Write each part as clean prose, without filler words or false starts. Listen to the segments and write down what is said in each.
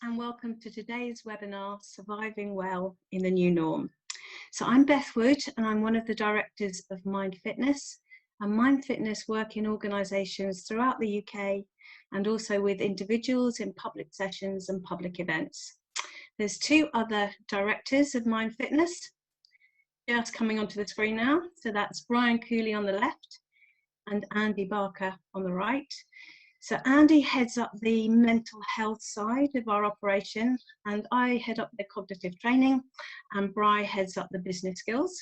and welcome to today's webinar, Surviving Well in the New Norm. So I'm Beth Wood and I'm one of the directors of Mind Fitness, and Mind Fitness work in organisations throughout the UK and also with individuals in public sessions and public events. There's two other directors of Mind Fitness just coming onto the screen now. So that's Brian Cooley on the left and Andy Barker on the right. So Andy heads up the mental health side of our operation, and I head up the cognitive training, and Bri heads up the business skills.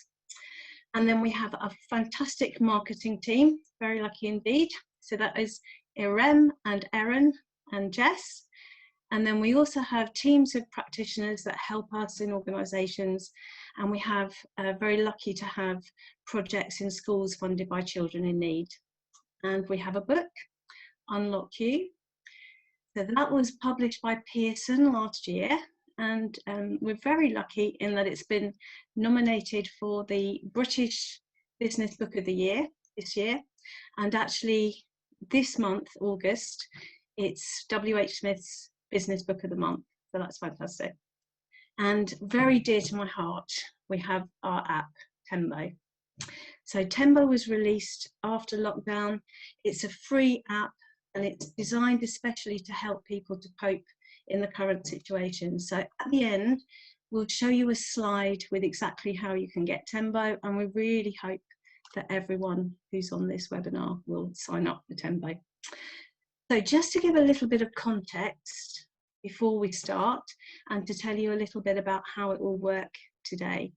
And then we have a fantastic marketing team, very lucky indeed. So that is Irem and Erin and Jess. And then we also have teams of practitioners that help us in organisations, and we have very lucky to have projects in schools funded by children in need. And we have a book, Unlock You. So that was published by Pearson last year, and we're very lucky in that it's been nominated for the British Business Book of the Year this year, and actually this month, August, it's WH Smith's Business Book of the Month, so that's fantastic. And very dear to my heart, we have our app, Tembo. So Tembo was released after lockdown. It's a free app, and it's designed especially to help people to cope in the current situation. So at the end, we'll show you a slide with exactly how you can get Tembo, and we really hope that everyone who's on this webinar will sign up for Tembo. So just to give a little bit of context before we start, and to tell you a little bit about how it will work today.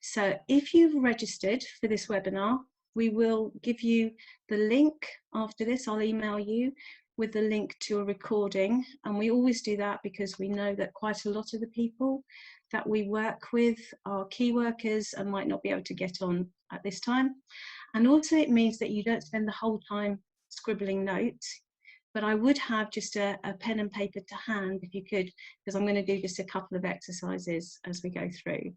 So if you've registered for this webinar, we will give you the link after this. I'll email you with the link to a recording, and we always do that because we know that quite a lot of the people that we work with are key workers and might not be able to get on at this time. And also it means that you don't spend the whole time scribbling notes, but I would have just a pen and paper to hand if you could, because I'm going to do just a couple of exercises as we go through.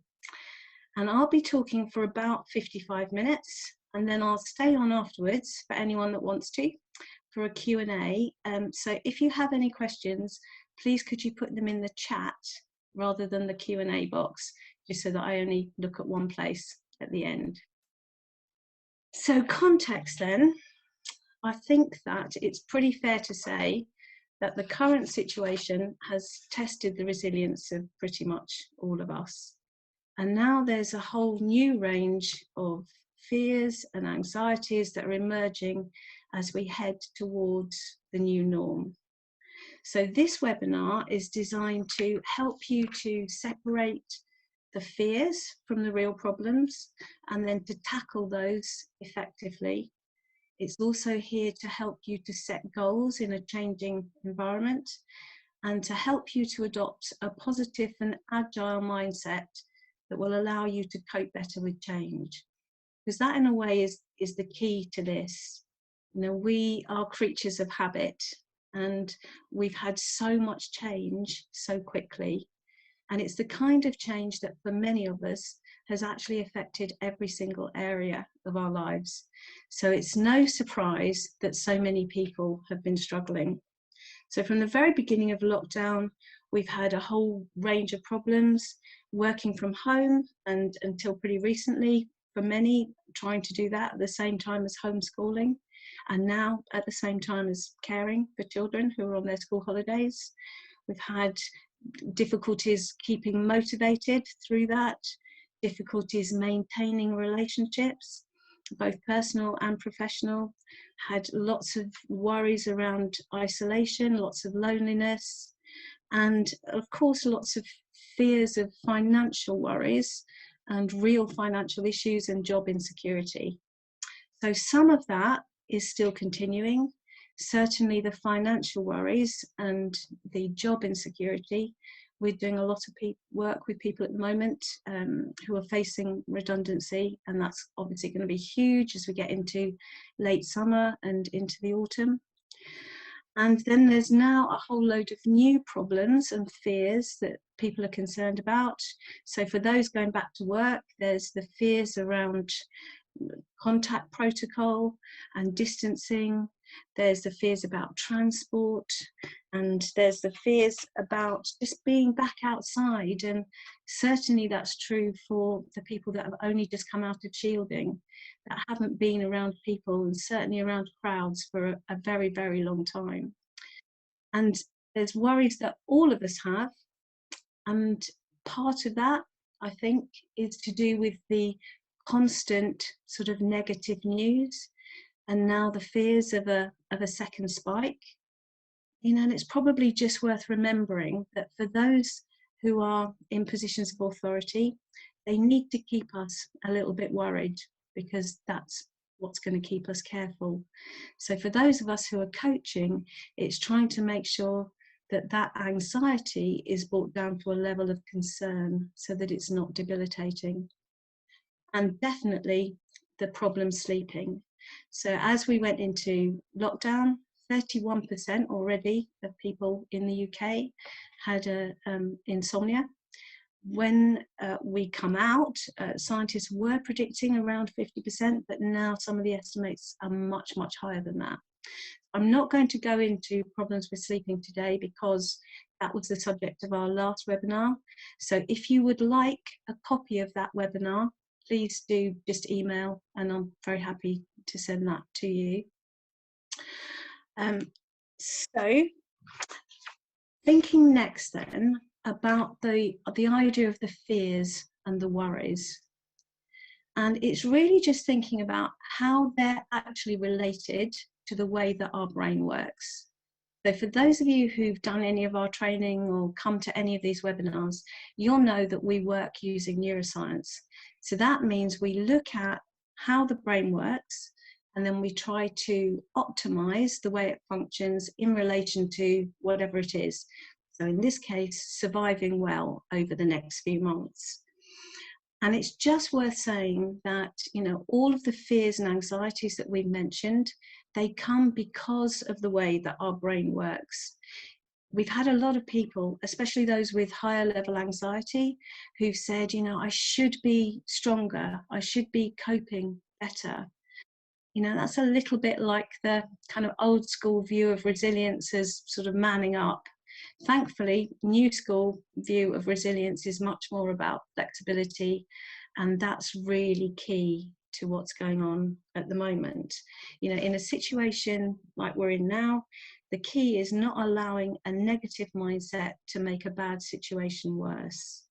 And I'll be talking for about 55 minutes, and then I'll stay on afterwards for anyone that wants to for a Q&A. So if you have any questions, please could you put them in the chat rather than the Q&A box, just so that I only look at one place at the end. So context then, I think that it's pretty fair to say that the current situation has tested the resilience of pretty much all of us. And now there's a whole new range of fears and anxieties that are emerging as we head towards the new norm. So this webinar is designed to help you to separate the fears from the real problems and then to tackle those effectively. It's also here to help you to set goals in a changing environment and to help you to adopt a positive and agile mindset that will allow you to cope better with change. Because that in a way is the key to this. You know, we are creatures of habit, and we've had so much change so quickly. And it's the kind of change that for many of us has actually affected every single area of our lives. So it's no surprise that so many people have been struggling. So from the very beginning of lockdown, we've had a whole range of problems, working from home, and until pretty recently, for many, trying to do that at the same time as homeschooling, and now at the same time as caring for children who are on their school holidays. We've had difficulties keeping motivated through that, difficulties maintaining relationships, both personal and professional, had lots of worries around isolation, lots of loneliness, and of course lots of fears of financial worries and real financial issues and job insecurity. So some of that is still continuing. Certainly the financial worries and the job insecurity, we're doing a lot of work with people at the moment who are facing redundancy, and that's obviously going to be huge as we get into late summer and into the autumn. And then there's now a whole load of new problems and fears that people are concerned about. So for those going back to work, there's the fears around contact protocol and distancing. There's the fears about transport. And there's the fears about just being back outside, and certainly that's true for the people that have only just come out of shielding, that haven't been around people and certainly around crowds for a very, very long time. And there's worries that all of us have, and part of that, I think, is to do with the constant sort of negative news, and now the fears of a second spike. And it's probably just worth remembering that for those who are in positions of authority, they need to keep us a little bit worried, because that's what's going to keep us careful. So for those of us who are coaching, it's trying to make sure that that anxiety is brought down to a level of concern so that it's not debilitating. And definitely the problem sleeping. So as we went into lockdown, 31% already of people in the UK had insomnia. When we come out, scientists were predicting around 50%, but now some of the estimates are much, much higher than that. I'm not going to go into problems with sleeping today because that was the subject of our last webinar. So if you would like a copy of that webinar, please do just email, and I'm very happy to send that to you. So thinking next then about the idea of the fears and the worries. And it's really just thinking about how they're actually related to the way that our brain works. So for those of you who've done any of our training or come to any of these webinars, you'll know that we work using neuroscience. So that means we look at how the brain works, and then we try to optimize the way it functions in relation to whatever it is. So in this case, surviving well over the next few months. And it's just worth saying that, all of the fears and anxieties that we've mentioned, they come because of the way that our brain works. We've had a lot of people, especially those with higher level anxiety, who've said, I should be stronger, I should be coping better. That's a little bit like the kind of old school view of resilience as sort of manning up. Thankfully, new school view of resilience is much more about flexibility, and that's really key to what's going on at the moment. In a situation like we're in now, the key is not allowing a negative mindset to make a bad situation worse.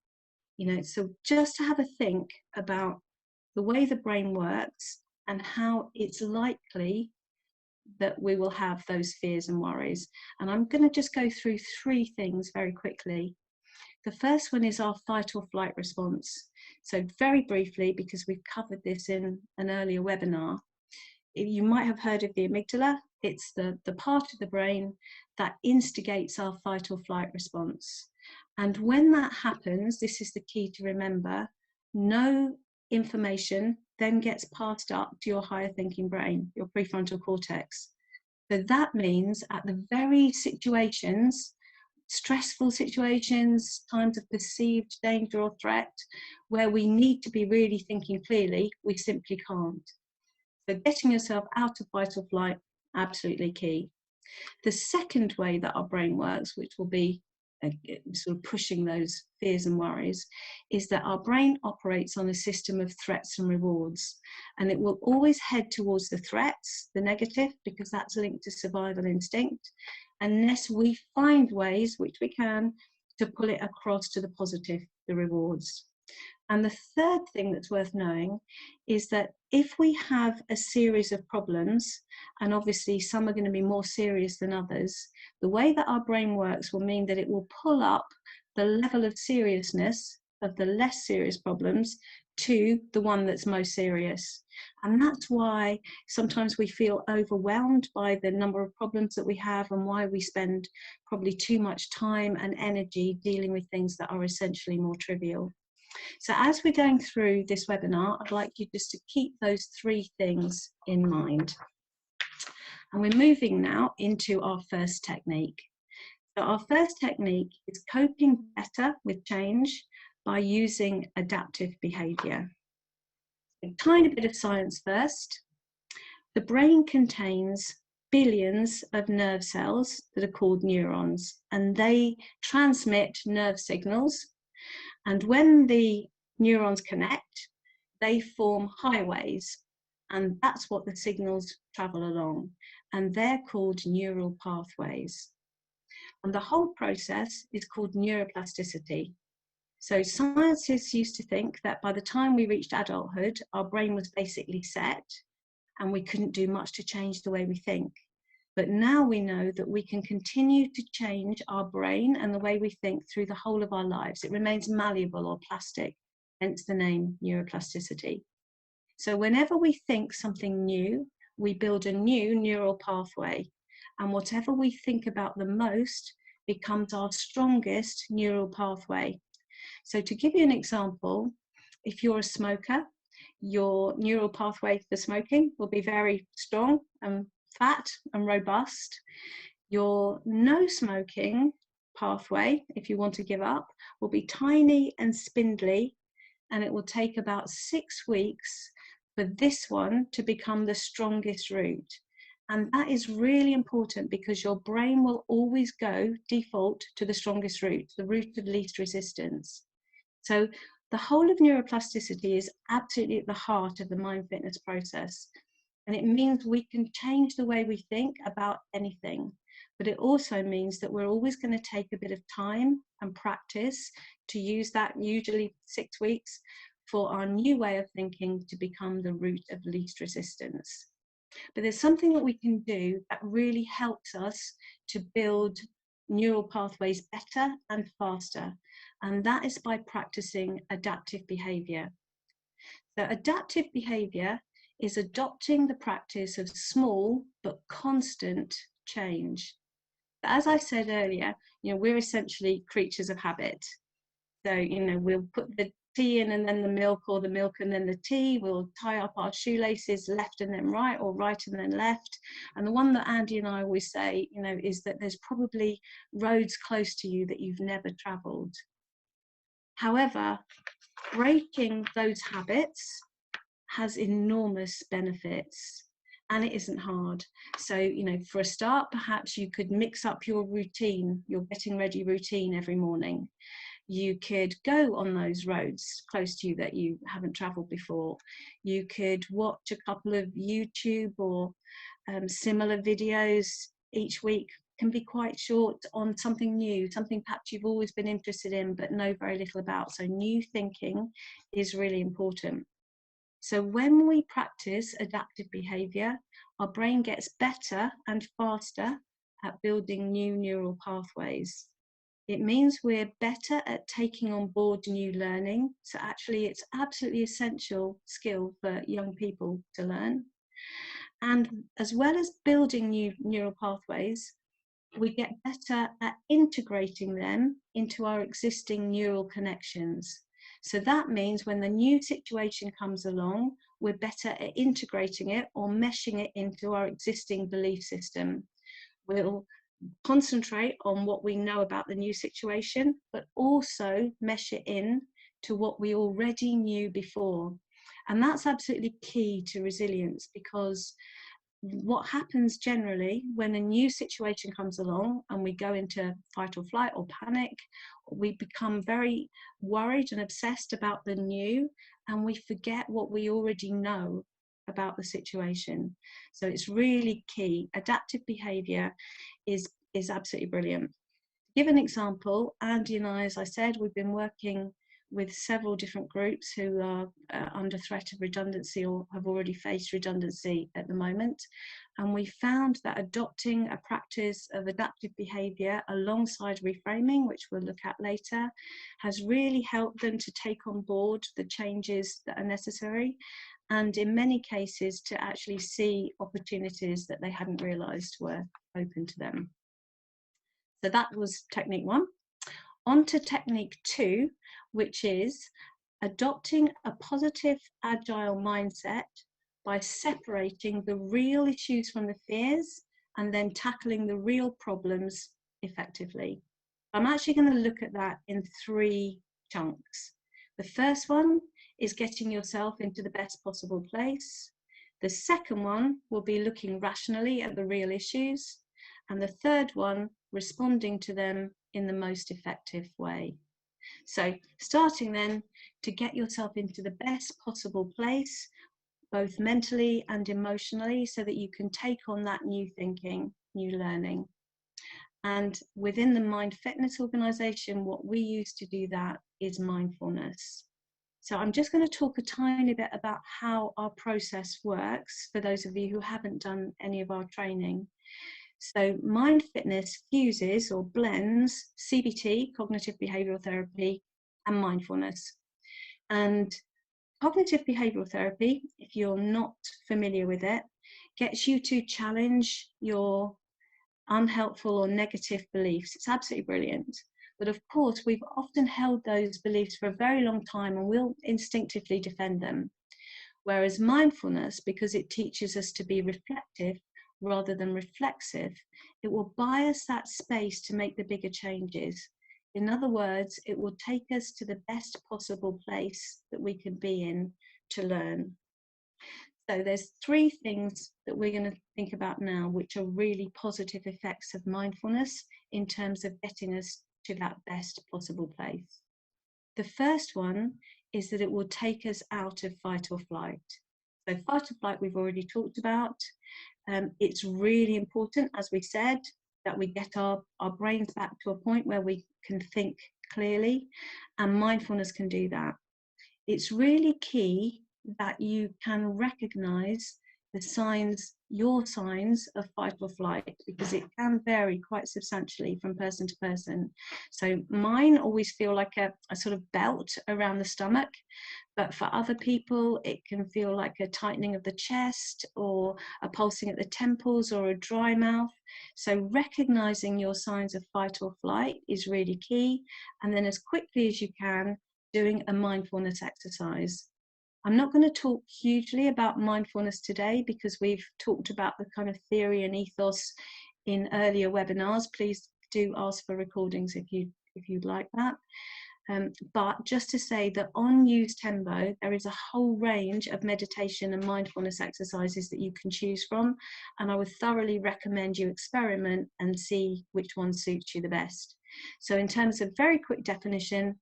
So just to have a think about the way the brain works and how it's likely that we will have those fears and worries. And I'm going to just go through 3 things very quickly. The first one is our fight or flight response. So very briefly, because we've covered this in an earlier webinar, you might have heard of the amygdala. It's the part of the brain that instigates our fight or flight response. And when that happens, this is the key to remember, no information then gets passed up to your higher thinking brain, your prefrontal cortex. So that means at the very situations, stressful situations, times of perceived danger or threat, where we need to be really thinking clearly, we simply can't. So getting yourself out of fight or flight, absolutely key. The second way that our brain works, which will be sort of pushing those fears and worries, is that our brain operates on a system of threats and rewards, and it will always head towards the threats, the negative, because that's linked to survival instinct, unless we find ways, which we can, to pull it across to the positive, the rewards. And the third thing that's worth knowing is that if we have a series of problems, and obviously some are going to be more serious than others, the way that our brain works will mean that it will pull up the level of seriousness of the less serious problems to the one that's most serious. And that's why sometimes we feel overwhelmed by the number of problems that we have, and why we spend probably too much time and energy dealing with things that are essentially more trivial. So as we're going through this webinar, I'd like you just to keep those 3 things in mind. And we're moving now into our first technique. So our first technique is coping better with change by using adaptive behaviour. A tiny bit of science first. The brain contains billions of nerve cells that are called neurons, and they transmit nerve signals. And when the neurons connect, they form highways, and that's what the signals travel along, and they're called neural pathways. And the whole process is called neuroplasticity. So scientists used to think that by the time we reached adulthood, our brain was basically set and we couldn't do much to change the way we think. But now we know that we can continue to change our brain and the way we think through the whole of our lives. It remains malleable or plastic, hence the name neuroplasticity. So whenever we think something new, we build a new neural pathway. And whatever we think about the most becomes our strongest neural pathway. So to give you an example, if you're a smoker, your neural pathway for smoking will be very strong and fat and robust. Your no smoking pathway, if you want to give up, will be tiny and spindly, and it will take about 6 weeks for this one to become the strongest route. And that is really important because your brain will always go default to the strongest route, the route of least resistance. So the whole of neuroplasticity is absolutely at the heart of the mind fitness process. And it means we can change the way we think about anything. But it also means that we're always going to take a bit of time and practice to use that, usually 6 weeks, for our new way of thinking to become the route of least resistance. But there's something that we can do that really helps us to build neural pathways better and faster, and that is by practicing adaptive behavior. So adaptive behavior is adopting the practice of small but constant change. As I said earlier, we're essentially creatures of habit. So, we'll put the tea in and then the milk, or the milk and then the tea. We'll tie up our shoelaces left and then right, or right and then left. And the one that Andy and I always say, is that there's probably roads close to you that you've never traveled. However, breaking those habits has enormous benefits, and it isn't hard. So, for a start, perhaps you could mix up your routine, your getting ready routine every morning. You could go on those roads close to you that you haven't traveled before. You could watch a couple of YouTube or similar videos each week. Can be quite short on something new, something perhaps you've always been interested in but know very little about. So new thinking is really important. So when we practice adaptive behavior, our brain gets better and faster at building new neural pathways. It means we're better at taking on board new learning. So actually it's absolutely essential skill for young people to learn. And as well as building new neural pathways, we get better at integrating them into our existing neural connections. So that means when the new situation comes along, we're better at integrating it or meshing it into our existing belief system. We'll concentrate on what we know about the new situation, but also mesh it in to what we already knew before. And that's absolutely key to resilience, because what happens generally when a new situation comes along and we go into fight or flight or panic, we become very worried and obsessed about the new, and we forget what we already know about the situation. So it's really key. Adaptive behavior is absolutely brilliant. To give an example, Andy and I, as I said, we've been working with several different groups who are under threat of redundancy or have already faced redundancy at the moment. And we found that adopting a practice of adaptive behavior alongside reframing, which we'll look at later, has really helped them to take on board the changes that are necessary, and in many cases to actually see opportunities that they hadn't realized were open to them. So that was technique 1. On to technique 2, which is adopting a positive, agile mindset by separating the real issues from the fears and then tackling the real problems effectively. I'm actually going to look at that in 3 chunks. The first one is getting yourself into the best possible place. The second one will be looking rationally at the real issues. And the third one, responding to them in the most effective way. So starting then to get yourself into the best possible place, both mentally and emotionally, so that you can take on that new thinking, new learning. And within the Mind Fitness organization, what we use to do that is mindfulness. So I'm just going to talk a tiny bit about how our process works for those of you who haven't done any of our training. So Mind Fitness fuses or blends CBT, cognitive behavioral therapy, and mindfulness. And cognitive behavioral therapy, if you're not familiar with it, gets you to challenge your unhelpful or negative beliefs. It's absolutely brilliant. But of course, we've often held those beliefs for a very long time and we'll instinctively defend them. Whereas mindfulness, because it teaches us to be reflective rather than reflexive, it will buy us that space to make the bigger changes. In other words, it will take us to the best possible place that we can be in to learn. So there's three things that we're going to think about now, which are really positive effects of mindfulness in terms of getting us to that best possible place. The first one is that it will take us out of fight or flight. So fight or flight we've already talked about. It's really important, as we said, that we get our brains back to a point where we can think clearly, and mindfulness can do that. It's really key that you can recognize the signs, your signs of fight or flight, because it can vary quite substantially from person to person. So mine always feel like a sort of belt around the stomach, but for other people, it can feel like a tightening of the chest or a pulsing at the temples or a dry mouth. So recognizing your signs of fight or flight is really key. And then as quickly as you can, doing a mindfulness exercise. I'm not going to talk hugely about mindfulness today because we've talked about the kind of theory and ethos in earlier webinars. Please do ask for recordings if you'd like that. But just to say that on Use Tembo, there is a whole range of meditation and mindfulness exercises that you can choose from. And I would thoroughly recommend you experiment and see which one suits you the best. So in terms of very quick definition,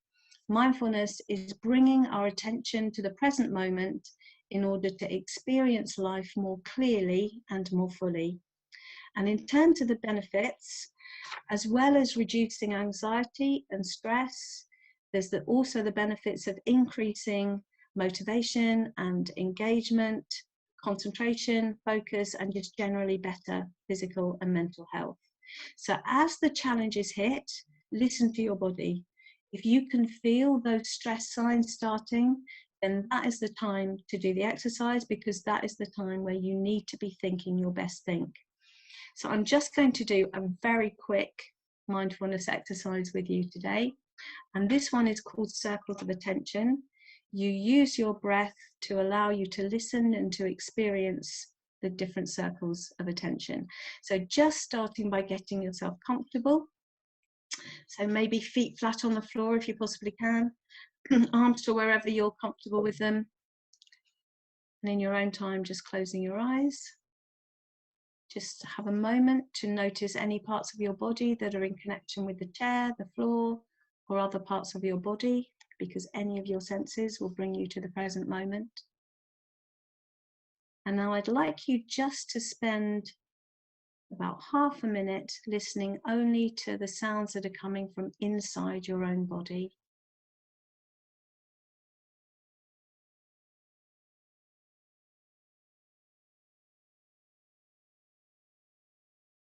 mindfulness is bringing our attention to the present moment in order to experience life more clearly and more fully. And in terms of the benefits, as well as reducing anxiety and stress, there's also the benefits of increasing motivation and engagement, concentration, focus, and just generally better physical and mental health. So as the challenges hit, listen to your body. If you can feel those stress signs starting, then that is the time to do the exercise, because that is the time where you need to be thinking your best think. So I'm just going to do a very quick mindfulness exercise with you today. And this one is called Circles of Attention. You use your breath to allow you to listen and to experience the different circles of attention. So just starting by getting yourself comfortable. So maybe feet flat on the floor if you possibly can, arms to wherever you're comfortable with them. And in your own time, just closing your eyes. Just have a moment to notice any parts of your body that are in connection with the chair, the floor, or other parts of your body, because any of your senses will bring you to the present moment. And now I'd like you just to spend about half a minute listening only to the sounds that are coming from inside your own body.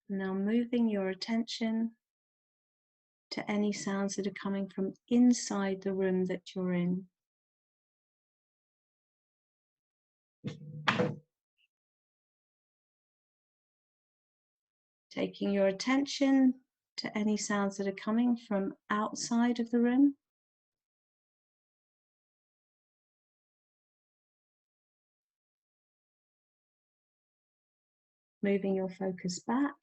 Now moving your attention to any sounds that are coming from inside the room that you're in. Taking your attention to any sounds that are coming from outside of the room. Moving your focus back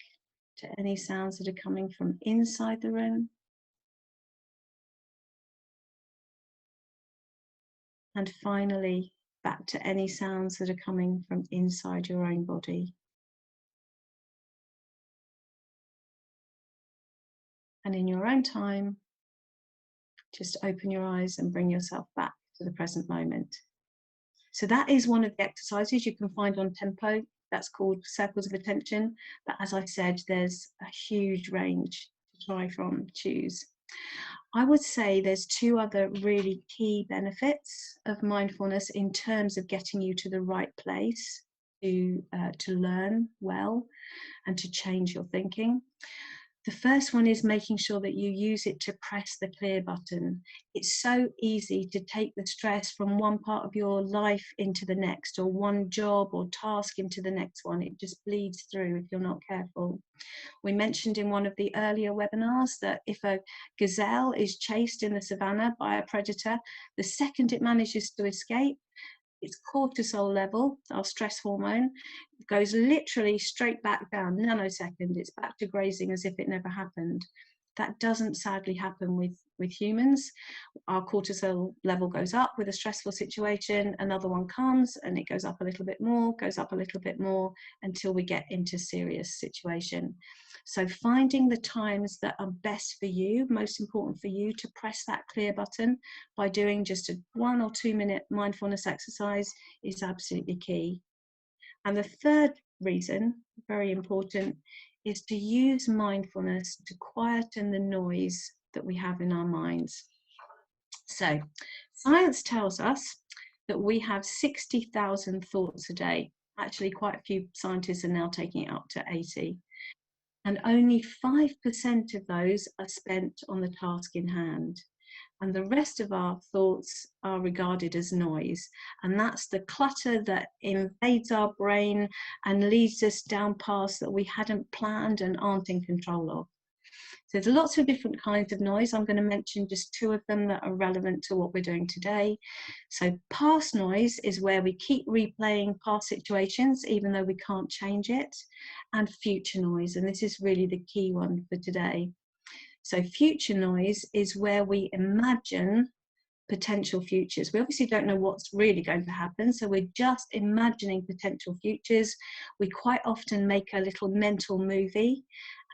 to any sounds that are coming from inside the room. And finally, back to any sounds that are coming from inside your own body. And in your own time, just open your eyes and bring yourself back to the present moment. So that is one of the exercises you can find on Tempo. That's called Circles of Attention. But as I said, there's a huge range to try from, choose. I would say there's two other really key benefits of mindfulness in terms of getting you to the right place to learn well and to change your thinking. The first one is making sure that you use it to press the clear button. It's so easy to take the stress from one part of your life into the next, or one job or task into the next one. It just bleeds through if you're not careful. We mentioned in one of the earlier webinars that if a gazelle is chased in the savannah by a predator, the second it manages to escape, its cortisol level, our stress hormone, goes literally straight back down, nanosecond. It's back to grazing as if it never happened. That doesn't sadly happen with humans. Our cortisol level goes up with a stressful situation, another one comes and it goes up a little bit more, goes up a little bit more until we get into serious situation. So finding the times that are best for you, most important for you to press that clear button by doing just a 1 or 2 minute mindfulness exercise is absolutely key. And the third reason, very important, is to use mindfulness to quieten the noise that we have in our minds. So science tells us that we have 60,000 thoughts a day. Actually, quite a few scientists are now taking it up to 80. And only 5% of those are spent on the task in hand. And the rest of our thoughts are regarded as noise. And that's the clutter that invades our brain and leads us down paths that we hadn't planned and aren't in control of. So there's lots of different kinds of noise. I'm going to mention just two of them that are relevant to what we're doing today. So past noise is where we keep replaying past situations, even though we can't change it, and future noise. And this is really the key one for today. So future noise is where we imagine potential futures. We obviously don't know what's really going to happen, so we're just imagining potential futures. We quite often make a little mental movie,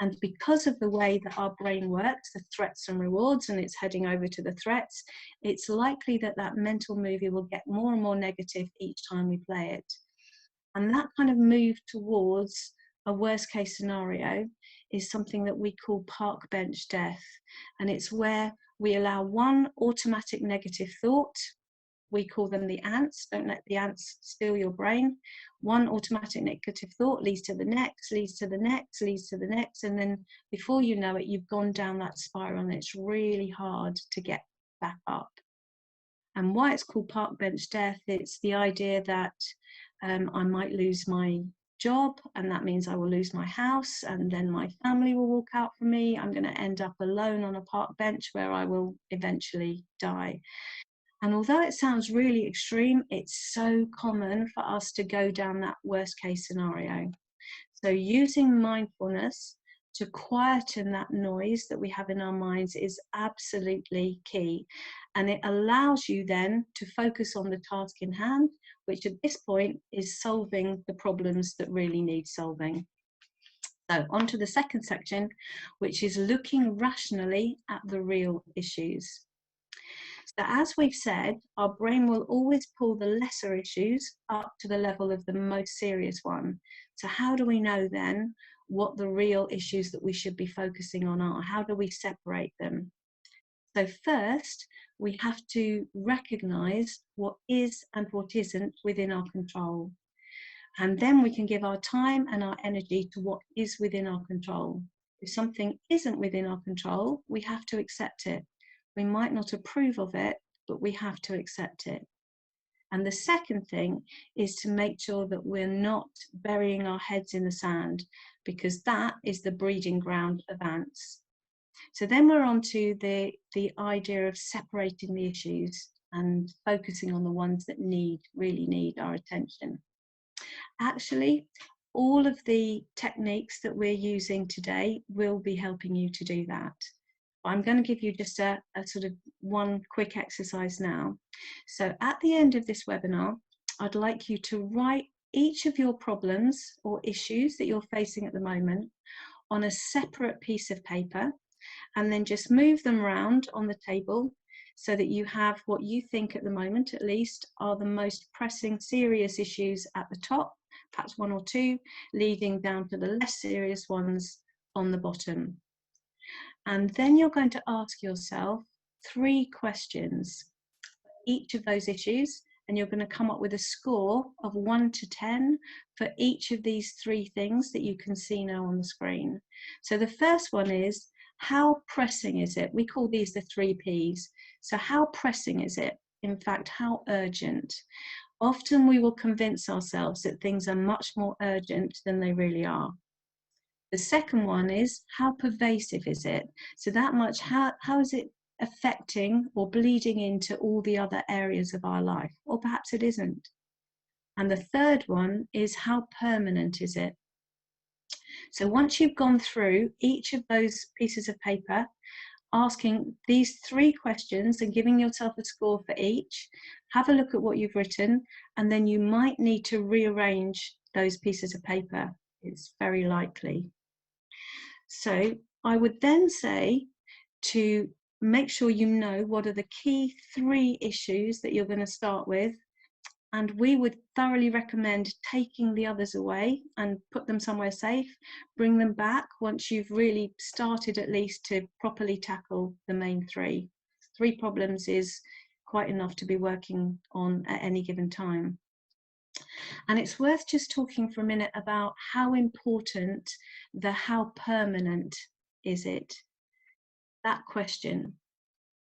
and because of the way that our brain works, the threats and rewards, and it's heading over to the threats, it's likely that that mental movie will get more and more negative each time we play it. And that kind of move towards a worst case scenario is something that we call park bench death. And it's where we allow one automatic negative thought. We call them the ants. Don't let the ants steal your brain. One automatic negative thought leads to the next, leads to the next, leads to the next. And then before you know it, you've gone down that spiral and it's really hard to get back up. And why it's called park bench death, it's the idea that I might lose my job, and that means I will lose my house, and then my family will walk out from me. I'm going to end up alone on a park bench where I will eventually die. And although it sounds really extreme, it's so common for us to go down that worst case scenario. So using mindfulness to quieten that noise that we have in our minds is absolutely key. And it allows you then to focus on the task in hand, which at this point is solving the problems that really need solving. So on to the second section, which is looking rationally at the real issues. So as we've said, our brain will always pull the lesser issues up to the level of the most serious one. So how do we know then what the real issues that we should be focusing on are? How do we separate them? So first, we have to recognize what is and what isn't within our control. And then we can give our time and our energy to what is within our control. If something isn't within our control, we have to accept it. We might not approve of it, but we have to accept it. And the second thing is to make sure that we're not burying our heads in the sand, because that is the breeding ground of ants. So then we're on to the idea of separating the issues and focusing on the ones that really need our attention. Actually, all of the techniques that we're using today will be helping you to do that. I'm going to give you just a sort of one quick exercise now. So at the end of this webinar, I'd like you to write each of your problems or issues that you're facing at the moment on a separate piece of paper, and then just move them around on the table so that you have what you think at the moment, at least, are the most pressing, serious issues at the top, perhaps one or two, leading down to the less serious ones on the bottom. And then you're going to ask yourself 3 questions for each of those issues, and you're going to come up with a score of 1 to 10 for each of these 3 things that you can see now on the screen. So the first one is, how pressing is it? We call these the 3 Ps. So how pressing is it? In fact, how urgent? Often we will convince ourselves that things are much more urgent than they really are. The second one is, how pervasive is it? So that much, how is it affecting or bleeding into all the other areas of our life? Or perhaps it isn't. And the third one is, how permanent is it? So once you've gone through each of those pieces of paper, asking these 3 questions and giving yourself a score for each, have a look at what you've written, and then you might need to rearrange those pieces of paper. It's very likely. So I would then say to make sure you know what are the key 3 issues that you're going to start with, and we would thoroughly recommend taking the others away and put them somewhere safe, bring them back once you've really started at least to properly tackle the main 3. 3 problems is quite enough to be working on at any given time. And it's worth just talking for a minute about how important the how permanent is it, that question.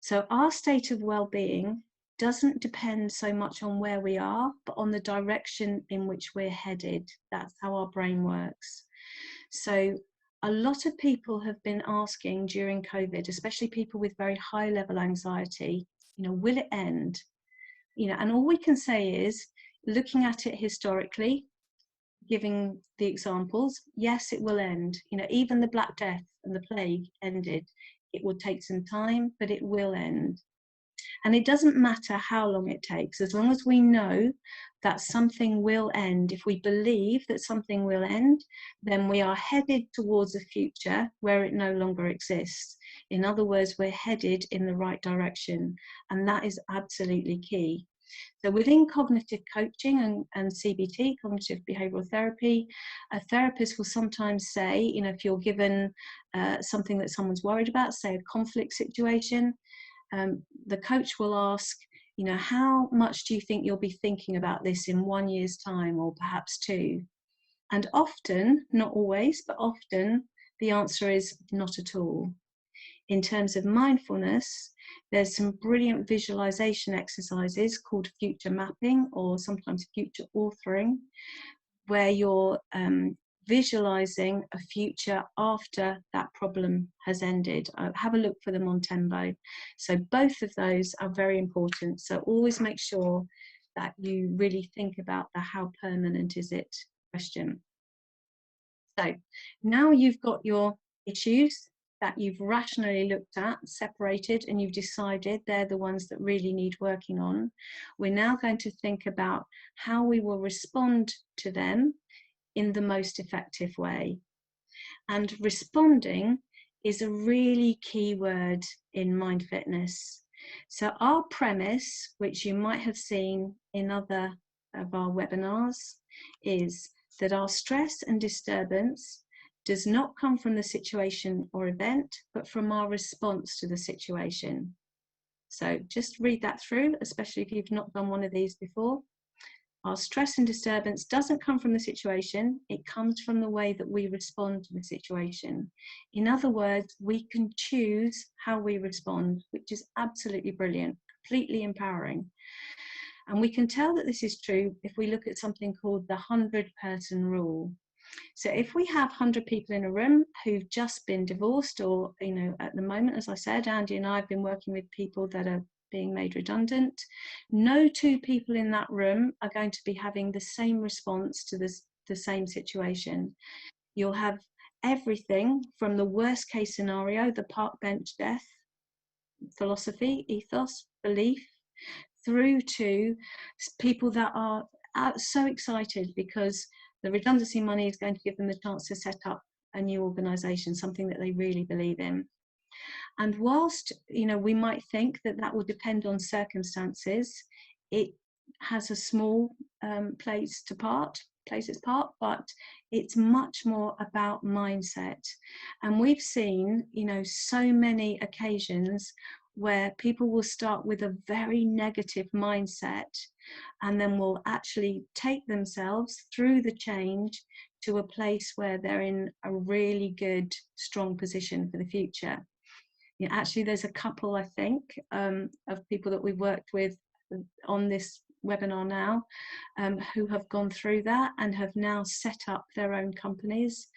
So our state of well-being doesn't depend so much on where we are, but on the direction in which we're headed. That's how our brain works. So a lot of people have been asking during COVID, especially people with very high level anxiety, will it end? And all we can say is, looking at it historically, giving the examples, yes, it will end. Even the Black Death and the plague ended. It will take some time, but it will end. And it doesn't matter how long it takes, as long as we know that something will end. If we believe that something will end, then we are headed towards a future where it no longer exists. In other words, we're headed in the right direction, and that is absolutely key. So within cognitive coaching and CBT, cognitive behavioral therapy, a therapist will sometimes say, if you're given something that someone's worried about, say a conflict situation, the coach will ask, how much do you think you'll be thinking about this in 1 year's time, or perhaps 2? And often, not always, but often, the answer is not at all. In terms of mindfulness, there's some brilliant visualization exercises called future mapping, or sometimes future authoring, where you're visualizing a future after that problem has ended. Have a look for them on Tembo. So both of those are very important. So always make sure that you really think about the how permanent is it question. So now you've got your issues that you've rationally looked at, separated, and you've decided they're the ones that really need working on. We're now going to think about how we will respond to them in the most effective way. And responding is a really key word in Mind Fitness. So our premise, which you might have seen in other of our webinars, is that our stress and disturbance does not come from the situation or event, but from our response to the situation. So just read that through, especially if you've not done one of these before. Our stress and disturbance doesn't come from the situation, it comes from the way that we respond to the situation. In other words, we can choose how we respond, which is absolutely brilliant, completely empowering. And we can tell that this is true if we look at something called the 100-person rule. So if we have 100 people in a room who've just been divorced, or, at the moment, as I said, Andy and I have been working with people that are being made redundant, no 2 people in that room are going to be having the same response to the same situation. You'll have everything from the worst case scenario, the park bench death, philosophy, ethos, belief, through to people that are so excited because the redundancy money is going to give them the chance to set up a new organisation, something that they really believe in. And whilst, you know, we might think that that will depend on circumstances, it has a small place its part, but it's much more about mindset. And we've seen, you know, so many occasions where people will start with a very negative mindset and then will actually take themselves through the change to a place where they're in a really good, strong position for the future. Yeah, actually, there's a couple, I think, of people that we've worked with on this webinar now who have gone through that and have now set up their own companies,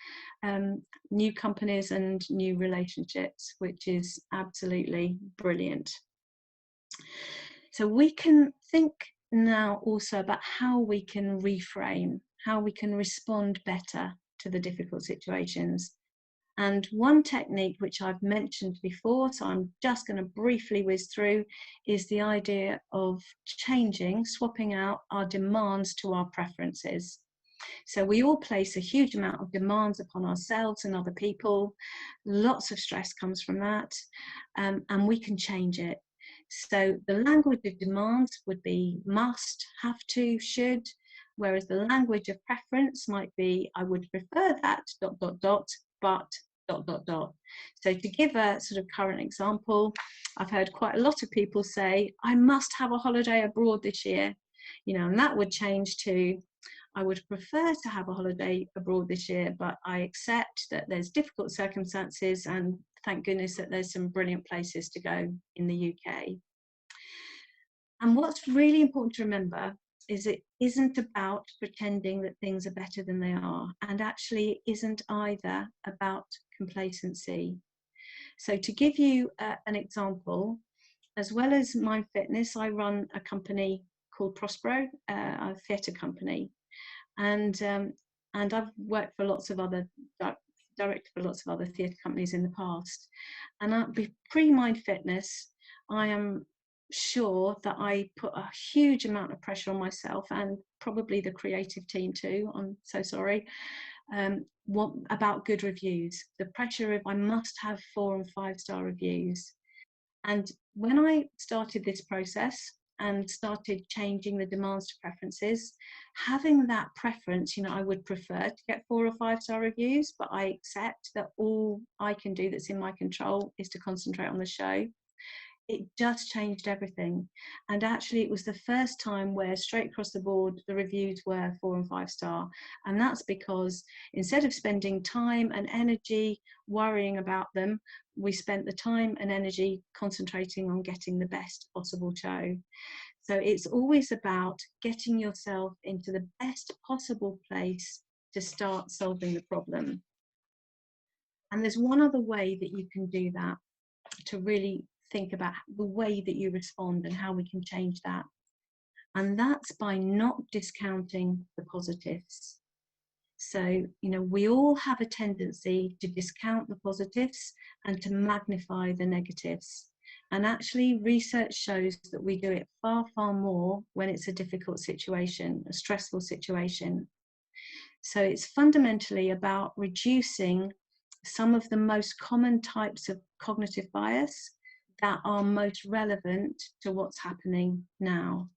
new companies and new relationships, which is absolutely brilliant. So we can think now also about how we can reframe, how we can respond better to the difficult situations. And one technique which I've mentioned before, so I'm just going to briefly whiz through, is the idea of changing, swapping out our demands to our preferences. So we all place a huge amount of demands upon ourselves and other people. Lots of stress comes from that, and we can change it. So the language of demands would be must, have to, should, whereas the language of preference might be I would prefer that ... but ... So to give a sort of current example, I've heard quite a lot of people say, I must have a holiday abroad this year, you know, and that would change to, I would prefer to have a holiday abroad this year, but I accept that there's difficult circumstances and thank goodness that there's some brilliant places to go in the UK. And what's really important to remember is it isn't about pretending that things are better than they are, and actually it isn't either about complacency. So to give you an example, as well as Mind Fitness, I run a company called Prospero, a theatre company, and I've worked for lots of other directed for lots of other theatre companies in the past. And pre-Mind Fitness, I am sure that I put a huge amount of pressure on myself and probably the creative team too, I'm so sorry, what about good reviews, the pressure of I must have 4 and 5 star reviews. And when I started this process and started changing the demands to preferences, having that preference, you know, I would prefer to get 4 or 5 star reviews, but I accept that all I can do that's in my control is to concentrate on the show. It just changed everything. And actually it was the first time where straight across the board the reviews were 4 and 5 star. And that's because instead of spending time and energy worrying about them, we spent the time and energy concentrating on getting the best possible show. So it's always about getting yourself into the best possible place to start solving the problem. And there's one other way that you can do that, to really think about the way that you respond and how we can change that. And that's by not discounting the positives. So, you know, we all have a tendency to discount the positives and to magnify the negatives. And actually research shows that we do it far, far more when it's a difficult situation, a stressful situation. So it's fundamentally about reducing some of the most common types of cognitive bias that are most relevant to what's happening now.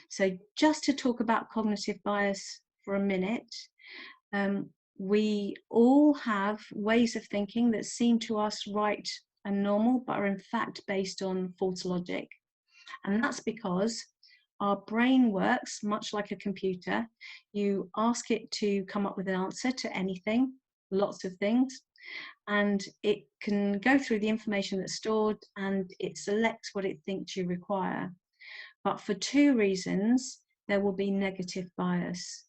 So just to talk about cognitive bias for a minute, we all have ways of thinking that seem to us right and normal, but are in fact based on false logic. And that's because our brain works much like a computer. You ask it to come up with an answer to anything, lots of things, and it can go through the information that's stored and it selects what it thinks you require. But for 2 reasons, there will be negative bias.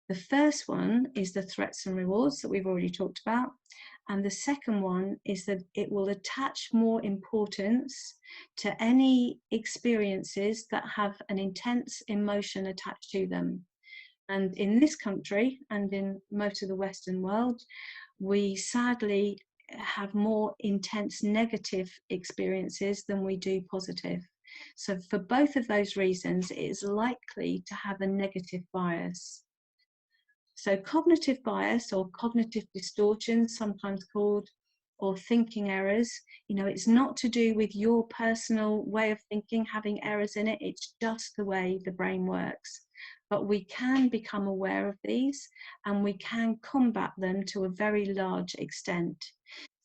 The first one is the threats and rewards that we've already talked about. And the second one is that it will attach more importance to any experiences that have an intense emotion attached to them. And in this country and in most of the Western world, we sadly have more intense negative experiences than we do positive. So for both of those reasons, it is likely to have a negative bias. So cognitive bias or cognitive distortion, sometimes called, or thinking errors, it's not to do with your personal way of thinking having errors in it, it's just the way the brain works. But we can become aware of these and we can combat them to a very large extent.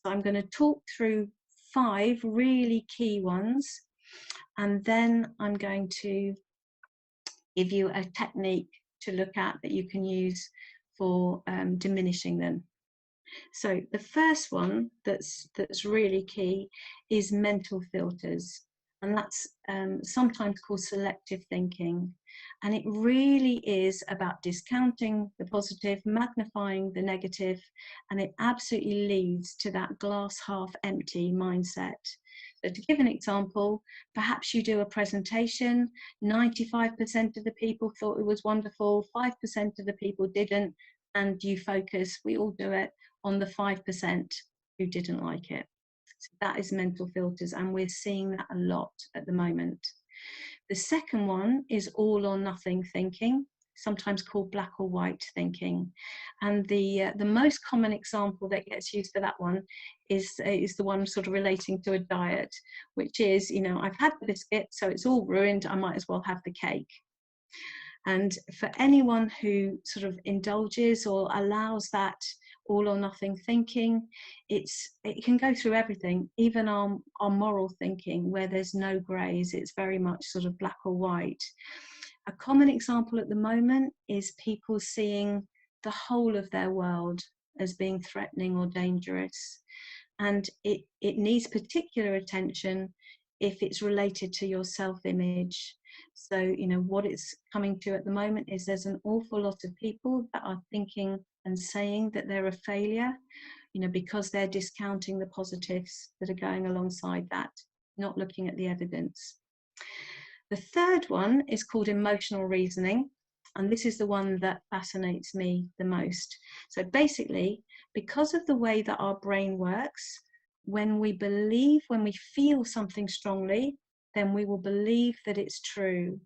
So I'm going to talk through 5 really key ones, and then I'm going to give you a technique to look at that you can use for diminishing them. So the first one that's really key is mental filters, and that's sometimes called selective thinking. And it really is about discounting the positive, magnifying the negative, and it absolutely leads to that glass half empty mindset. So to give an example, perhaps you do a presentation, 95% of the people thought it was wonderful, 5% of the people didn't, and you focus, we all do it, on the 5% who didn't like it. So that is mental filters, and we're seeing that a lot at the moment. The second one is all or nothing thinking, sometimes called black or white thinking. And the most common example that gets used for that one is the one sort of relating to a diet, which is, I've had the biscuit, so it's all ruined, I might as well have the cake. And for anyone who sort of indulges or allows that all or nothing thinking, it can go through everything, even our moral thinking, where there's no greys, it's very much sort of black or white. A common example at the moment is people seeing the whole of their world as being threatening or dangerous. And it needs particular attention if it's related to your self-image. So, what it's coming to at the moment is there's an awful lot of people that are thinking and saying that they're a failure, because they're discounting the positives that are going alongside that, not looking at the evidence. The third one is called emotional reasoning, and this is the one that fascinates me the most. So basically, because of the way that our brain works, when we feel something strongly, then we will believe that it's true.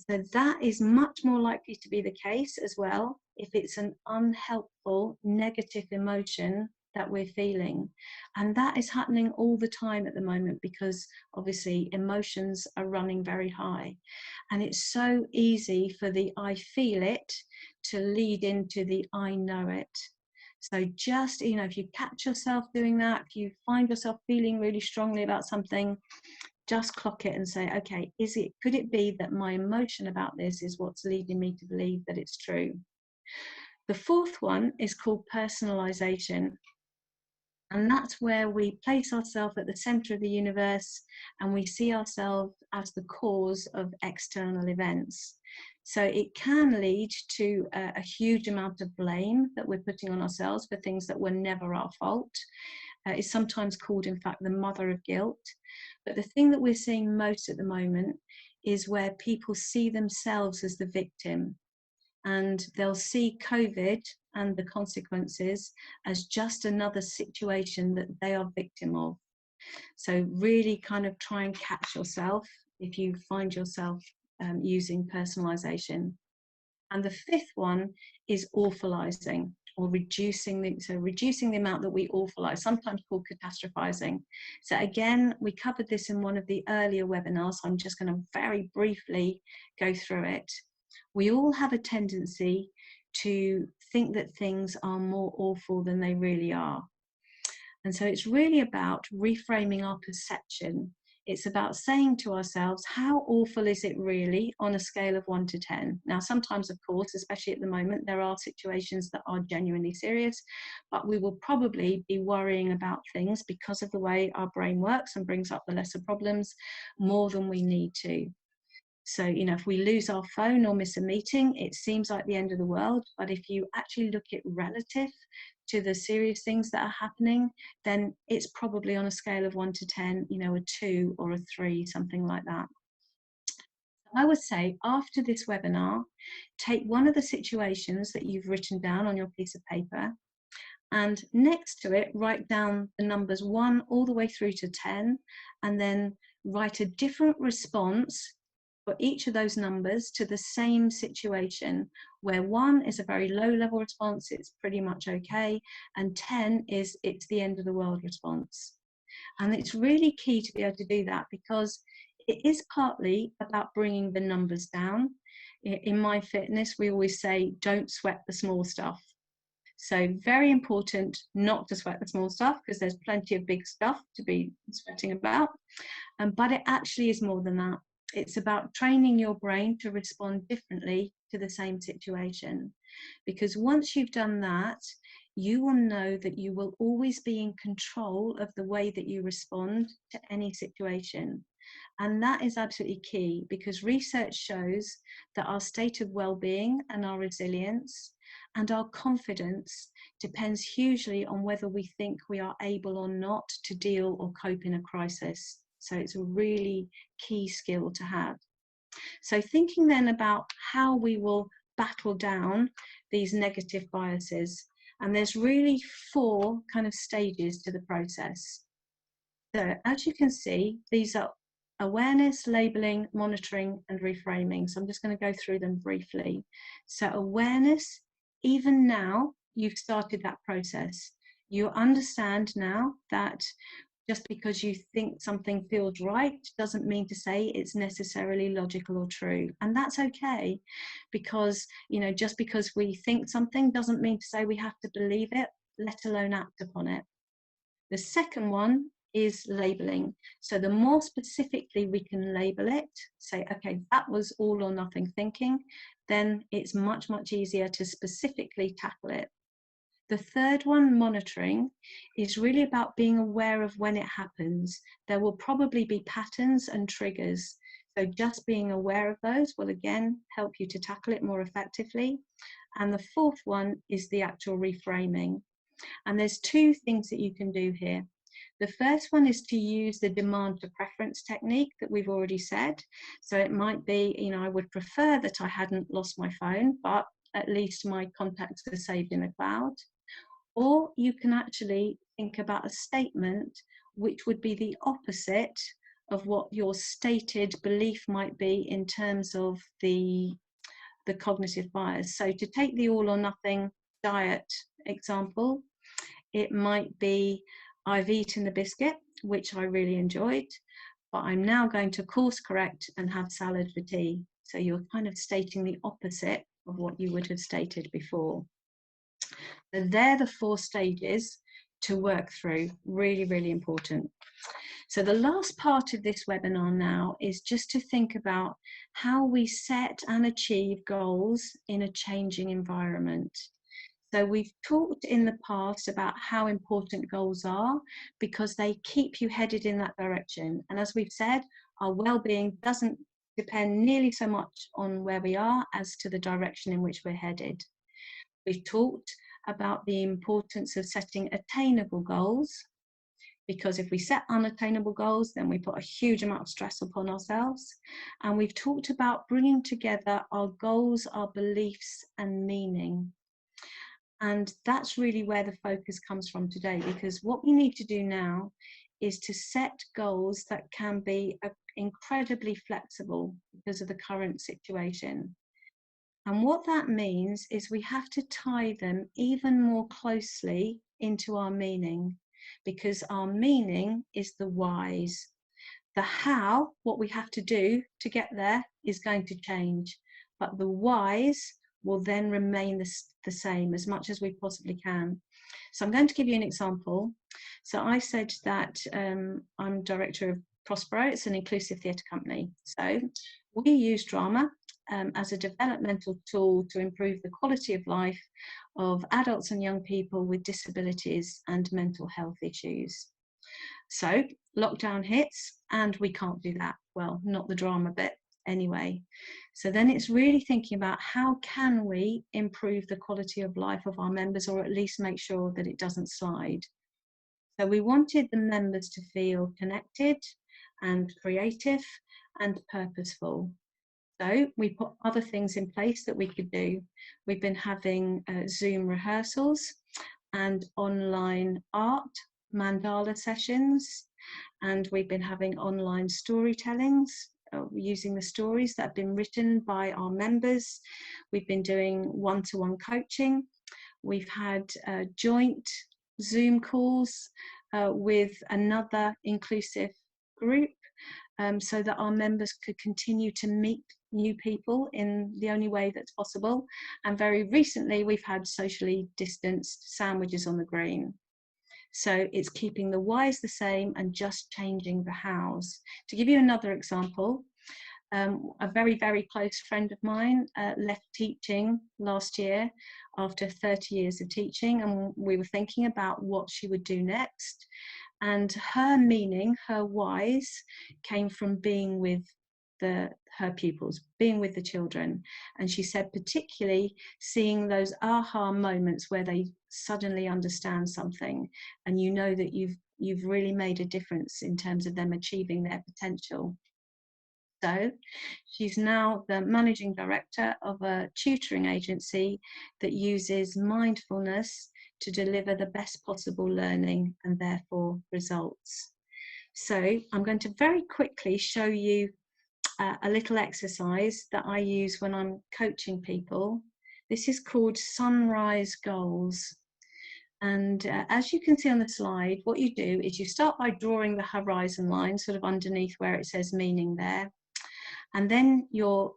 So that is much more likely to be the case as well if it's an unhelpful, negative emotion that we're feeling. And that is happening all the time at the moment because obviously emotions are running very high. And it's so easy for the I feel it to lead into the I know it. So just, if you catch yourself doing that, if you find yourself feeling really strongly about something, just clock it and say, okay, could it be that my emotion about this is what's leading me to believe that it's true? The fourth one is called personalization. And that's where we place ourselves at the center of the universe and we see ourselves as the cause of external events. So it can lead to a huge amount of blame that we're putting on ourselves for things that were never our fault. It's sometimes called, in fact, the mother of guilt. But the thing that we're seeing most at the moment is where people see themselves as the victim, and they'll see COVID and the consequences as just another situation that they are victim of. So really kind of try and catch yourself if you find yourself using personalization. And the fifth one is awfulizing, or reducing the amount that we awfulize, sometimes called catastrophizing. So again, we covered this in one of the earlier webinars. So I'm just going to very briefly go through it. We all have a tendency to think that things are more awful than they really are. And so it's really about reframing our perception. It's about saying to ourselves, how awful is it really on a scale of 1 to 10? Now, sometimes, of course, especially at the moment, there are situations that are genuinely serious, but we will probably be worrying about things because of the way our brain works and brings up the lesser problems more than we need to. So, if we lose our phone or miss a meeting, it seems like the end of the world. But if you actually look at relative to the serious things that are happening, then it's probably on a scale of 1 to 10, a 2 or a 3, something like that. I would say after this webinar, take one of the situations that you've written down on your piece of paper, and next to it, write down the numbers 1 all the way through to 10, and then write a different response for each of those numbers to the same situation, where 1 is a very low level response, it's pretty much okay, and 10 is it's the end of the world response. And it's really key to be able to do that, because it is partly about bringing the numbers down. In Mind Fitness, we always say, don't sweat the small stuff. So very important not to sweat the small stuff, because there's plenty of big stuff to be sweating about. But it actually is more than that. It's about training your brain to respond differently to the same situation. Because once you've done that, you will know that you will always be in control of the way that you respond to any situation. And that is absolutely key, because research shows that our state of well-being and our resilience and our confidence depends hugely on whether we think we are able or not to deal or cope in a crisis. So it's a really key skill to have. So thinking then about how we will battle down these negative biases, and there's really 4 kind of stages to the process. So as you can see, these are awareness, labeling, monitoring, and reframing. So I'm just going to go through them briefly. So awareness, even now, you've started that process. You understand now that just because you think something feels right doesn't mean to say it's necessarily logical or true. And that's okay, because, you know, just because we think something doesn't mean to say we have to believe it, let alone act upon it. The second one is labeling. So the more specifically we can label it, say, okay, that was all or nothing thinking, then it's much, much easier to specifically tackle it. The third one, monitoring, is really about being aware of when it happens. There will probably be patterns and triggers. So just being aware of those will again help you to tackle it more effectively. And the fourth one is the actual reframing. And there's 2 things that you can do here. The first one is to use the demand to preference technique that we've already said. So it might be, you know, I would prefer that I hadn't lost my phone, but at least my contacts are saved in the cloud. Or you can actually think about a statement which would be the opposite of what your stated belief might be in terms of the cognitive bias. So to take the all or nothing diet example, it might be, I've eaten the biscuit, which I really enjoyed, but I'm now going to course correct and have salad for tea. So you're kind of stating the opposite of what you would have stated before. So they're the 4 stages to work through, really, really important. So the last part of this webinar now is just to think about how we set and achieve goals in a changing environment. So we've talked in the past about how important goals are, because they keep you headed in that direction. And as we've said, our well-being doesn't depend nearly so much on where we are as to the direction in which we're headed. We've talked about the importance of setting attainable goals, because if we set unattainable goals, then we put a huge amount of stress upon ourselves. And we've talked about bringing together our goals, our beliefs, and meaning. And that's really where the focus comes from today, because what we need to do now is to set goals that can be incredibly flexible because of the current situation. And what that means is we have to tie them even more closely into our meaning, because our meaning is the whys. The how, what we have to do to get there, is going to change, but the whys will then remain the same as much as we possibly can. So I'm going to give you an example. So I said that I'm director of Prospero. It's an inclusive theatre company. So we use drama as a developmental tool to improve the quality of life of adults and young people with disabilities and mental health issues. So lockdown hits and we can't do that. Well, not the drama bit anyway. So then it's really thinking about how can we improve the quality of life of our members, or at least make sure that it doesn't slide. So we wanted the members to feel connected and creative and purposeful. So we put other things in place that we could do. We've been having Zoom rehearsals and online art, mandala sessions, and we've been having online storytellings using the stories that have been written by our members. We've been doing one-to-one coaching. We've had joint Zoom calls with another inclusive group, so that our members could continue to meet new people in the only way that's possible. And very recently, we've had socially distanced sandwiches on the green. So it's keeping the whys the same and just changing the hows. To give you another example, a very, very close friend of mine left teaching last year after 30 years of teaching, and we were thinking about what she would do next. And her meaning, her whys, came from being with her pupils, being with the children. And she said, particularly seeing those aha moments where they suddenly understand something, and you know that you've really made a difference in terms of them achieving their potential. So she's now the managing director of a tutoring agency that uses mindfulness to deliver the best possible learning and therefore results. So I'm going to very quickly show you a little exercise that I use when I'm coaching people. This is called Sunrise Goals. And as you can see on the slide, what you do is you start by drawing the horizon line sort of underneath where it says meaning there. And then your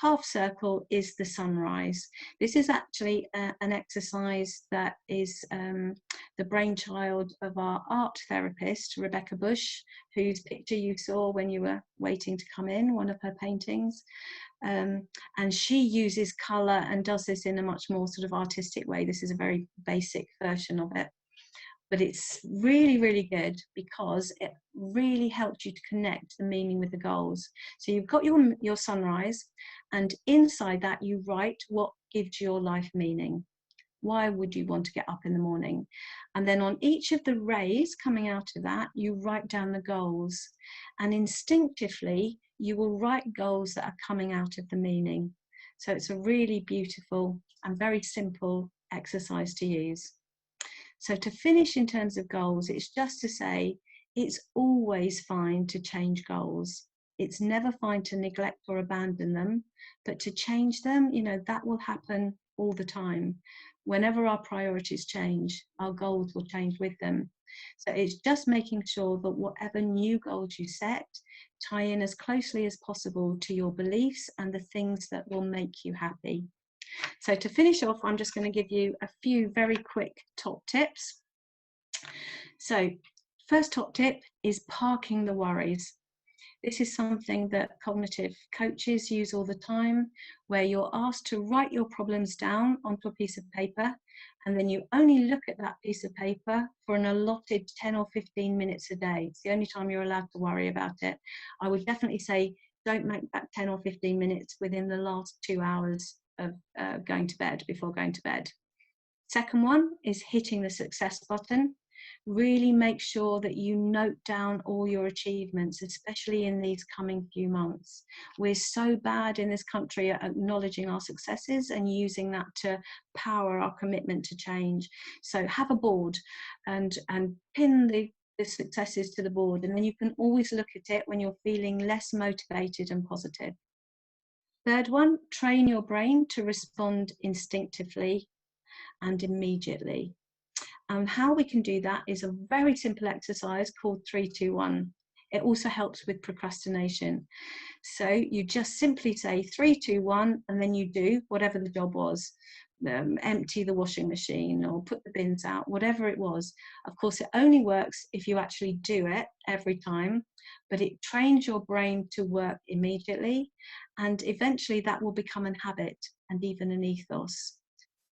half circle is the sunrise. This is actually an exercise that is the brainchild of our art therapist, Rebecca Bush, whose picture you saw when you were waiting to come in, one of her paintings. And she uses colour and does this in a much more sort of artistic way. This is a very basic version of it. But it's really, really good because it really helps you to connect the meaning with the goals. So you've got your sunrise, and inside that you write what gives your life meaning. Why would you want to get up in the morning? And then on each of the rays coming out of that, you write down the goals. And instinctively, you will write goals that are coming out of the meaning. So it's a really beautiful and very simple exercise to use. So to finish in terms of goals, it's just to say it's always fine to change goals. It's never fine to neglect or abandon them, but to change them, that will happen all the time. Whenever our priorities change, our goals will change with them. So it's just making sure that whatever new goals you set tie in as closely as possible to your beliefs and the things that will make you happy. So to finish off, I'm just going to give you a few very quick top tips. So first top tip is parking the worries. This is something that cognitive coaches use all the time, where you're asked to write your problems down onto a piece of paper, and then you only look at that piece of paper for an allotted 10 or 15 minutes a day. It's the only time you're allowed to worry about it. I would definitely say don't make that 10 or 15 minutes within the last 2 hours of going to bed, before going to bed. Second one is hitting the success button. Really make sure that you note down all your achievements, especially in these coming few months. We're so bad in this country at acknowledging our successes and using that to power our commitment to change. So have a board and pin the successes to the board, and then you can always look at it when you're feeling less motivated and positive. Third one, train your brain to respond instinctively and immediately. And how we can do that is a very simple exercise called 3-2-1. It also helps with procrastination. So you just simply say 3-2-1, and then you do whatever the job was. Empty the washing machine or put the bins out, whatever it was. Of course, it only works if you actually do it every time, but it trains your brain to work immediately, and eventually that will become a habit and even an ethos.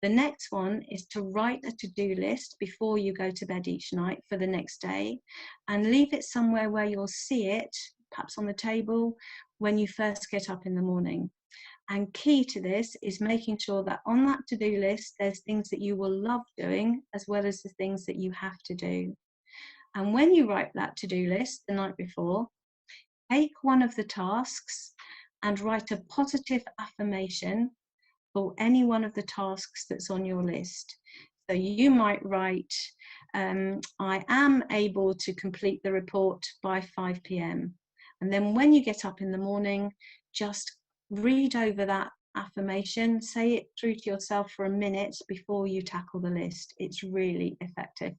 The next one is to write a to-do list before you go to bed each night for the next day, and leave it somewhere where you'll see it, perhaps on the table, when you first get up in the morning. And key to this is making sure that on that to-do list, there's things that you will love doing as well as the things that you have to do. And when you write that to-do list the night before, take one of the tasks and write a positive affirmation for any one of the tasks that's on your list. So you might write, I am able to complete the report by 5 p.m. And then when you get up in the morning, just read over that affirmation, say it through to yourself for a minute before you tackle the list. It's really effective.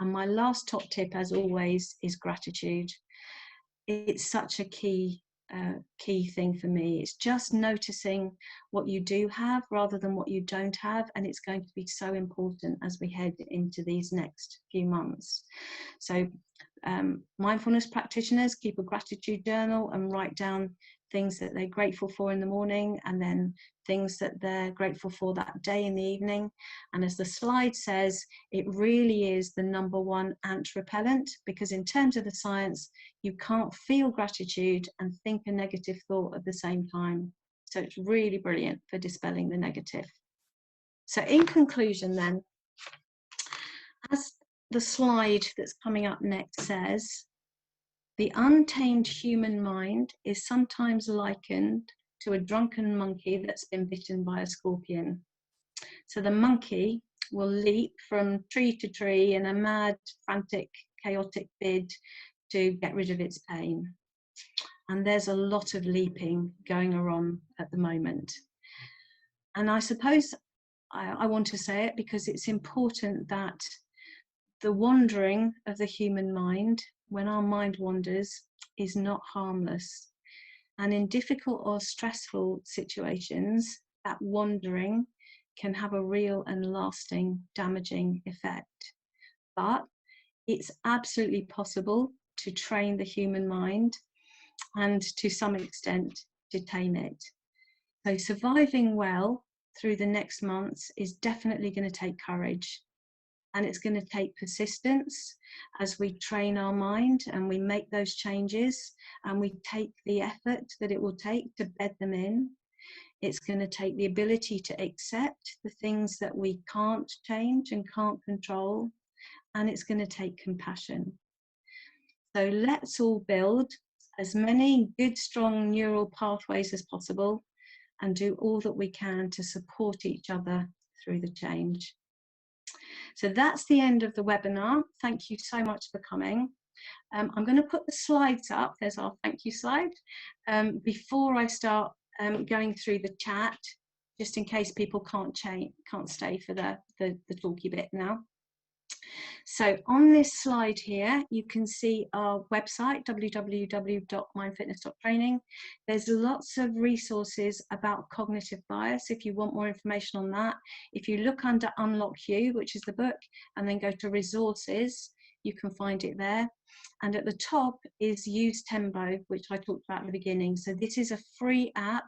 And my last top tip, as always, is gratitude. It's such a key thing for me. It's just noticing what you do have rather than what you don't have, and it's going to be so important as we head into these next few months. So mindfulness practitioners keep a gratitude journal and write down things that they're grateful for in the morning, and then things that they're grateful for that day in the evening. And as the slide says, it really is the #1 ant repellent, because in terms of the science, you can't feel gratitude and think a negative thought at the same time. So it's really brilliant for dispelling the negative. So in conclusion then, as the slide that's coming up next says, the untamed human mind is sometimes likened to a drunken monkey that's been bitten by a scorpion. So the monkey will leap from tree to tree in a mad, frantic, chaotic bid to get rid of its pain. And there's a lot of leaping going on at the moment. And I suppose I want to say it because it's important that the wandering of the human mind, when our mind wanders, is not harmless. And in difficult or stressful situations, that wandering can have a real and lasting damaging effect. But it's absolutely possible to train the human mind and to some extent to tame it. So surviving well through the next months is definitely going to take courage. And it's going to take persistence as we train our mind and we make those changes and we take the effort that it will take to bed them in. It's going to take the ability to accept the things that we can't change and can't control. And it's going to take compassion. So let's all build as many good, strong neural pathways as possible and do all that we can to support each other through the change. So that's the end of the webinar. Thank you so much for coming. I'm going to put the slides up. There's our thank you slide. Before I start going through the chat, just in case people can't stay for the talky bit now. So on this slide here, you can see our website, www.mindfitness.training. There's lots of resources about cognitive bias if you want more information on that. If you look under Unlock You, which is the book, and then go to resources, you can find it there. And at the top is Use Tembo, which I talked about at the beginning. So this is a free app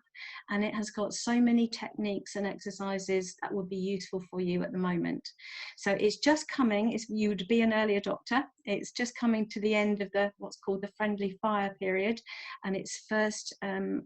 and it has got so many techniques and exercises that would be useful for you at the moment. So it's just coming, you would be an early adopter. It's just coming to the end of what's called the friendly fire period and its first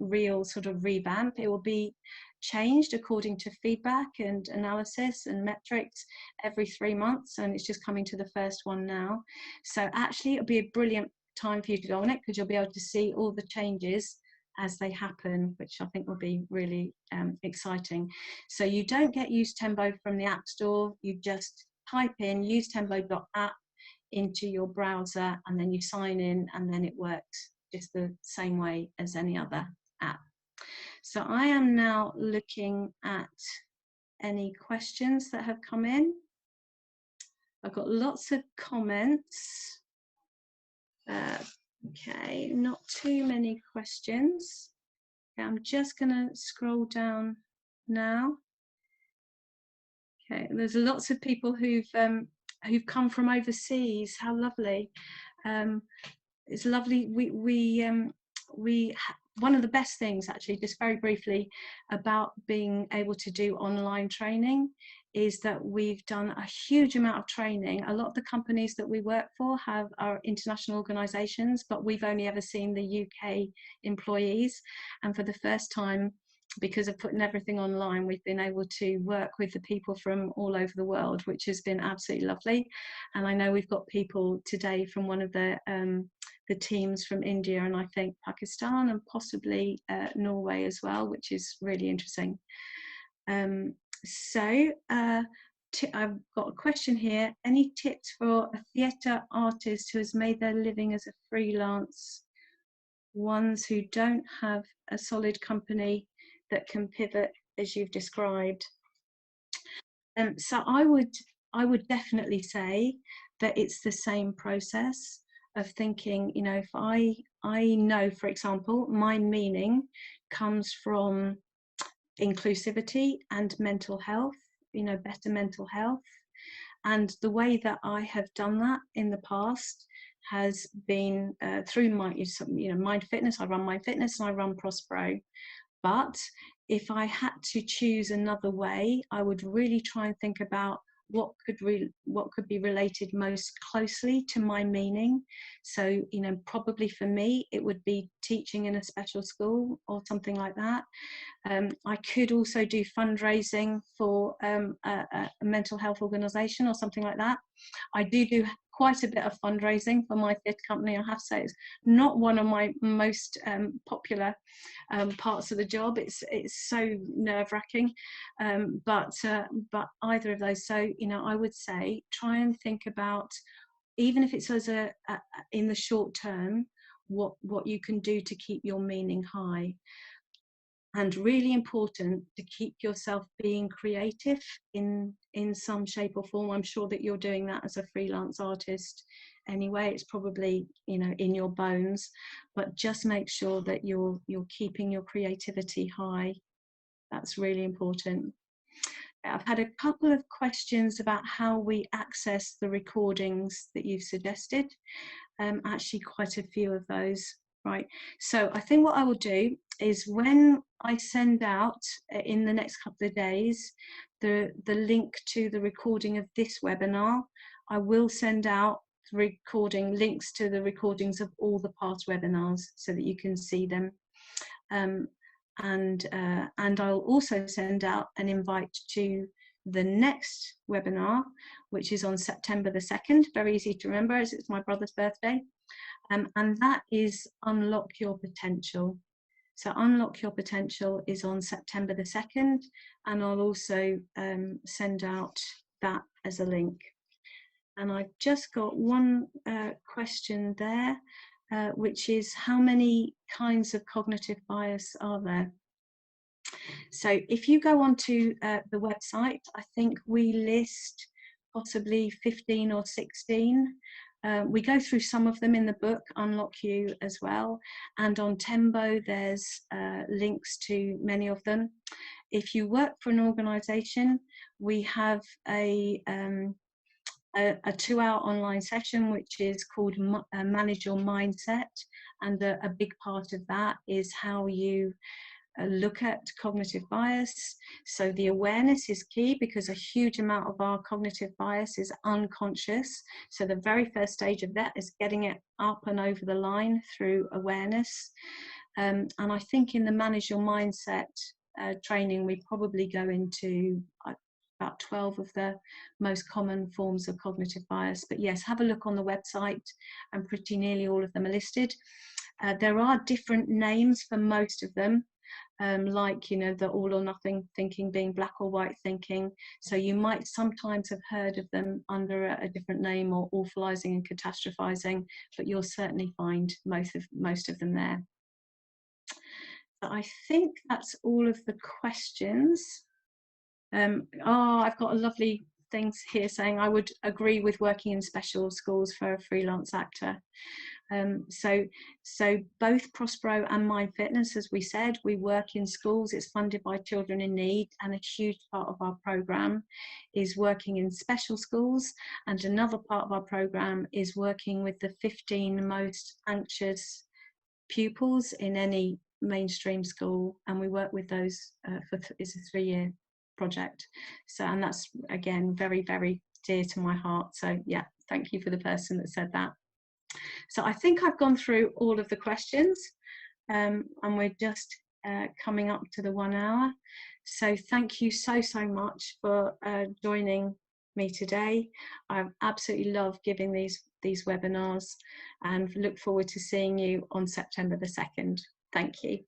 real sort of revamp. It will be changed according to feedback and analysis and metrics every 3 months, and it's just coming to the first one now. So actually it'll be a brilliant time for you to go on it because you'll be able to see all the changes as they happen, which I think will be really exciting. So you don't get Use Tembo from the App Store, you just type in usetembo.app into your browser and then you sign in and then it works just the same way as any other app. So I am now looking at any questions that have come in. I've got lots of comments. Okay, not too many questions. Okay, I'm just going to scroll down now. Okay, there's lots of people who've come from overseas. How lovely! It's lovely. One of the best things, actually, just very briefly, about being able to do online training is that we've done a huge amount of training. A lot of the companies that we work for are international organisations, but we've only ever seen the UK employees. And for the first time, because of putting everything online, we've been able to work with the people from all over the world, which has been absolutely lovely. And I know we've got people today from one of the teams from India and I think Pakistan and possibly Norway as well, which is really interesting. So I've got a question here. Any tips for a theatre artist who has made their living as a freelance? Ones who don't have a solid company that can pivot as you've described. So I would definitely say that it's the same process of thinking, you know, if I know, for example, my meaning comes from inclusivity and mental health, you know, better mental health. And the way that I have done that in the past has been through my, you know, Mind Fitness. I run Mind Fitness and I run Prospero. But if I had to choose another way, I would really try and think about what could be related most closely to my meaning. So, you know, probably for me, it would be teaching in a special school or something like that. I could also do fundraising for a mental health organisation or something like that. I do quite a bit of fundraising for my theatre company. I have to say it's not one of my most popular parts of the job. It's so nerve-wracking, but either of those. So, you know, I would say try and think about, even if it's as in the short term, what you can do to keep your meaning high. And really important to keep yourself being creative in some shape or form. I'm sure that you're doing that as a freelance artist anyway. It's probably, you know, in your bones, but just make sure that you're keeping your creativity high. That's really important. I've had a couple of questions about how we access the recordings that you've suggested. Actually quite a few of those. Right, so I think what I will do is, when I send out in the next couple of days the link to the recording of this webinar, I will send out links to the recordings of all the past webinars so that you can see them. And I'll also send out an invite to the next webinar, which is on September the 2nd. Very easy to remember as it's my brother's birthday. And that is Unlock Your Potential. So Unlock Your Potential is on September the 2nd, and I'll also send out that as a link. And I've just got one question there, which is, how many kinds of cognitive bias are there? So if you go onto the website, I think we list possibly 15 or 16. We go through some of them in the book, Unlock You, as well. And on Tembo, there's links to many of them. If you work for an organisation, we have a 2-hour online session, which is called Manage Your Mindset. And a big part of that is how you look at cognitive bias. So the awareness is key, because a huge amount of our cognitive bias is unconscious. So the very first stage of that is getting it up and over the line through awareness. And I think in the Manage Your Mindset training, we probably go into about 12 of the most common forms of cognitive bias. But yes, have a look on the website, and pretty nearly all of them are listed. There are different names for most of them. Like, you know, the all or nothing thinking being black or white thinking. So you might sometimes have heard of them under a different name, or awfulizing and catastrophizing, but you'll certainly find most of them there. So I think that's all of the questions. I've got a lovely things here saying I would agree with working in special schools for a freelance actor. So both Prospero and Mind Fitness, as we said, we work in schools. It's funded by Children in Need, and a huge part of our program is working in special schools, and another part of our program is working with the 15 most anxious pupils in any mainstream school, and we work with those it's a 3-year project. So, and that's again very, very dear to my heart. So yeah, thank you for the person that said that. So I think I've gone through all of the questions, and we're just coming up to the 1 hour. So thank you so much for joining me today. I absolutely love giving these webinars, and look forward to seeing you on September the 2nd. Thank you.